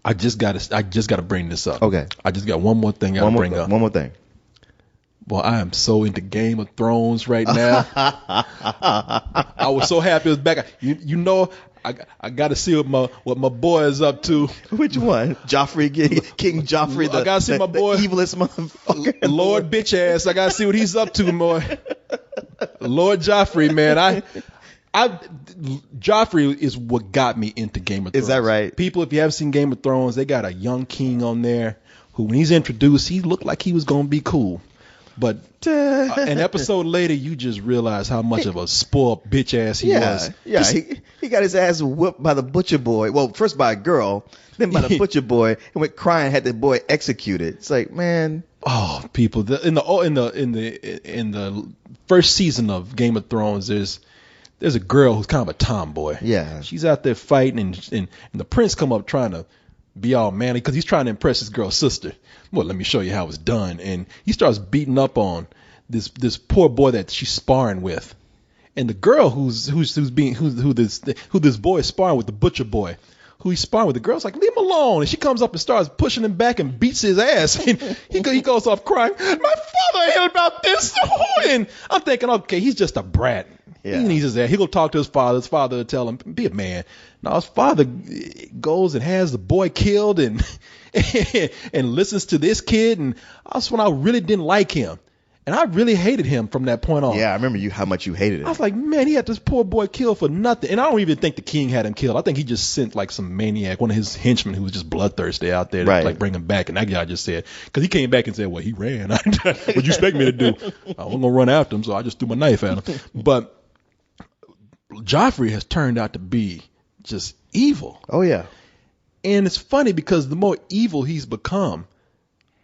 I just gotta bring this up. Okay. I just got one more thing I gotta bring up. One more thing. Well, I am so into Game of Thrones right now. I was so happy it was back. You know, I got to see what my boy is up to. Which one? Joffrey, King Joffrey. I gotta see my boy, the evilest motherfucker. Lord bitch ass. I gotta see what he's up to, boy. Lord Joffrey, man. Joffrey is what got me into Game of Thrones. Is that right? People, if you haven't seen Game of Thrones, they got a young king on there who, when he's introduced, he looked like he was gonna be cool. But an episode later, you just realize how much of a spoiled bitch ass he was. Yeah, he got his ass whipped by the butcher boy. Well, first by a girl, then by the butcher boy, and went crying, had the boy executed. It's like, man. Oh, people! In the first season of Game of Thrones, there's a girl who's kind of a tomboy. Yeah, she's out there fighting, and the prince come up trying to be all manly because he's trying to impress his girl's sister. Well, let me show you how it's done. And he starts beating up on this poor boy that she's sparring with, and the girl who this boy is sparring with, the butcher boy, who he's sparring with, the girl's like, leave him alone. And she comes up and starts pushing him back and beats his ass. And he goes off crying, my father heard about this. And I'm thinking, okay, he's just a brat. Yeah. He needs his ass. He'll go talk to his father. His father will tell him, be a man. Now his father goes and has the boy killed and and listens to this kid. And that's when I really didn't like him. And I really hated him from that point on. Yeah, I remember how much you hated him. I was like, man, he had this poor boy killed for nothing. And I don't even think the king had him killed. I think he just sent like some maniac, one of his henchmen who was just bloodthirsty out there to like bring him back. And that guy just said, because he came back and said, well, he ran. What'd you expect me to do? I wasn't going to run after him, so I just threw my knife at him. But Joffrey has turned out to be just evil. Oh, yeah. And it's funny because the more evil he's become,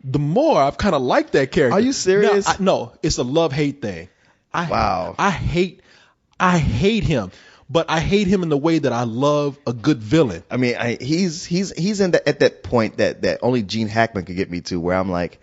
the more I've kind of liked that character. Are you serious? No, it's a love-hate thing. Wow. I hate him, but I hate him in the way that I love a good villain. I mean, he's at that point that only Gene Hackman could get me to, where I'm like,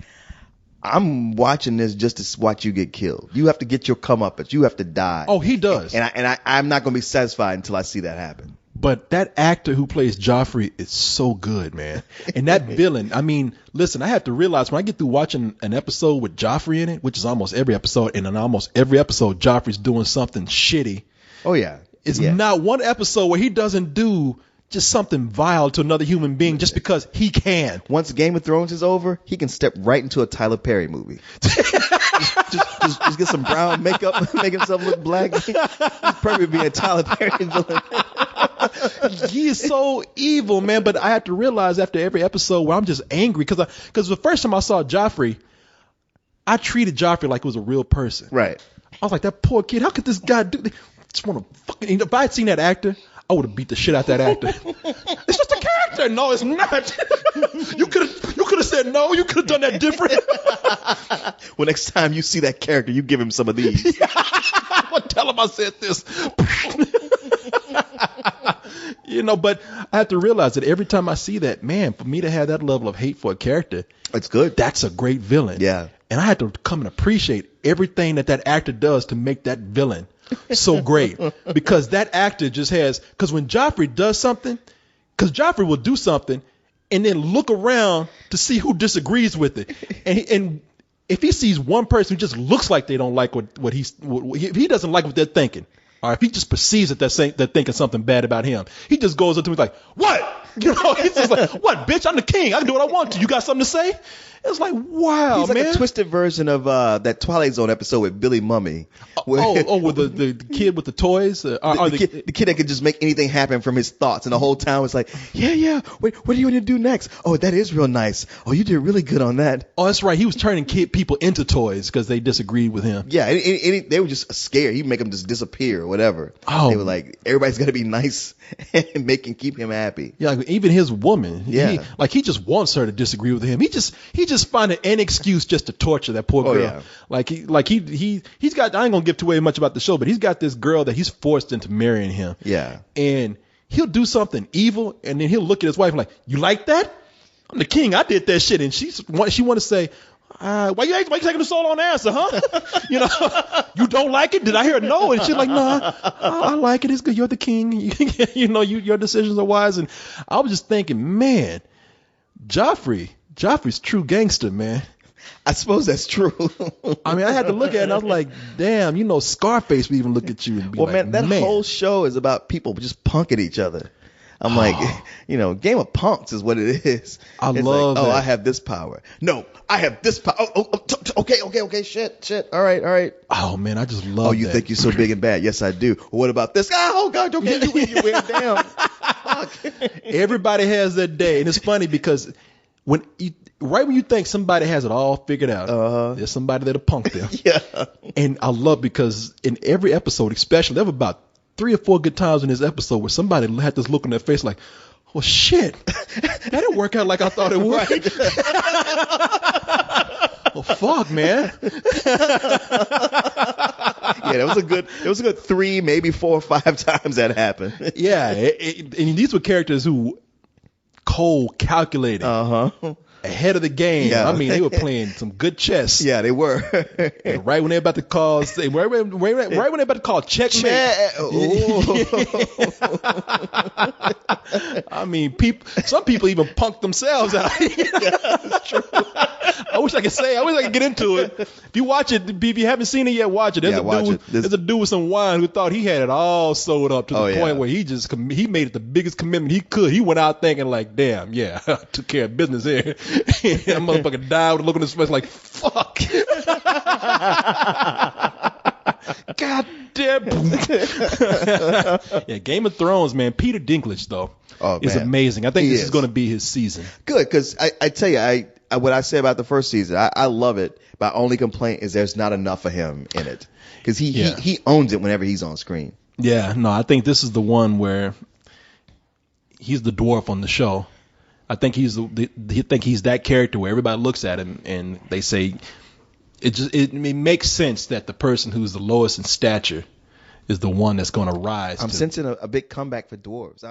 I'm watching this just to watch you get killed. You have to get your comeuppance. You have to die. Oh, he does. And I'm not going to be satisfied until I see that happen. But that actor who plays Joffrey is so good, man. And that villain, I mean, listen, I have to realize when I get through watching an episode with Joffrey in it, which is almost every episode, and in almost every episode, Joffrey's doing something shitty. Oh, yeah. It's not one episode where he doesn't do just something vile to another human being just because he can. Once Game of Thrones is over, he can step right into a Tyler Perry movie. just get some brown makeup, make himself look black. He's probably be a Tyler Perry villain. He is so evil, man. But I have to realize after every episode where I'm just angry because the first time I saw Joffrey, I treated Joffrey like it was a real person. Right. I was like, that poor kid. How could this guy do this? Just want to fucking. If I had seen that actor, I would have beat the shit out that actor. It's just a character. No, it's not. You could have said no. You could have done that different. Well, next time you see that character, you give him some of these. I'm gonna tell him I said this. But I have to realize that every time I see that, man, for me to have that level of hate for a character, it's good. That's a great villain. Yeah. And I had to come and appreciate everything that actor does to make that villain so great. Because that actor just has, because when Joffrey does something, because Joffrey will do something and then look around to see who disagrees with it. And if he sees one person who just looks like they don't like what if he doesn't like what they're thinking, or if he just perceives that they're thinking something bad about him, he just goes up to me like, what? He's just like, what, bitch? I'm the king. I can do what I want to. You got something to say? It's like, wow, he's like man. a twisted version of that Twilight Zone episode with Billy Mummy. With the kid with the toys? The kid that could just make anything happen from his thoughts. And the whole time it's like, yeah. Wait, what are you going to do next? Oh, that is real nice. Oh, you did really good on that. Oh, that's right. He was turning people into toys because they disagreed with him. Yeah, and they were just scared. He'd make them just disappear or whatever. Oh. They were like, everybody's got to be nice and keep him happy. Yeah, even his woman. Yeah. He just wants her to disagree with him. He just finding any excuse just to torture that poor girl. Yeah. He's got, I ain't gonna give too much about the show, but he's got this girl that he's forced into marrying him. Yeah. And he'll do something evil, and then he'll look at his wife like, you like that? I'm the king. I did that shit. And she want to say, why you taking so long to answer, huh? You don't like it? Did I hear a no? And she's like, nah, I like it. It's good. You're the king. Your decisions are wise. And I was just thinking, man, Joffrey's true gangster, man. I suppose that's true. I mean, I had to look at it and I was like, damn, Scarface would even look at you and be like, man, that whole show is about people just punking each other. I'm like, Game of Punks is what it is. I love that. I have this power. No, I have this power. Okay. Shit. All right. Oh, man, I just love that. You think you're so big and bad? Yes, I do. Well, what about this? Oh, God, okay, you went down. Fuck. Everybody has that day. And it's funny because right when you think somebody has it all figured out, there's somebody that'll punk them. Yeah. And I love because in every episode, especially, there were about 3 or 4 good times in this episode where somebody had this look on their face like, oh, shit, that didn't work out like I thought it would. Right. Oh, fuck, man. Yeah, it was a good 3, maybe 4 or 5 times that happened. Yeah. And these were characters who cold, calculated. Ahead of the game. Yeah. I mean, they were playing some good chess. Yeah, they were. And right when they're about to call, right when they're about to call checkmate. I mean, some people even punk themselves out. That's true. I wish I could get into it. If you watch it, if you haven't seen it yet, watch it. There's a dude with some wine who thought he had it all sewed up to the point where he made it the biggest commitment he could. He went out thinking like, damn, yeah, took care of business here. That motherfucker died with a look on his face like, fuck. God damn. Yeah, Game of Thrones, man. Peter Dinklage, though, is amazing. I think this is going to be his season. Good, because I tell you, what I say about the first season, I love it. My only complaint is there's not enough of him in it. Because he owns it whenever he's on screen. Yeah, no, I think this is the one where he's the dwarf on the show. I think he's that character where everybody looks at him and they say it makes sense that the person who's the lowest in stature is the one that's going to rise. I'm sensing a big comeback for dwarves.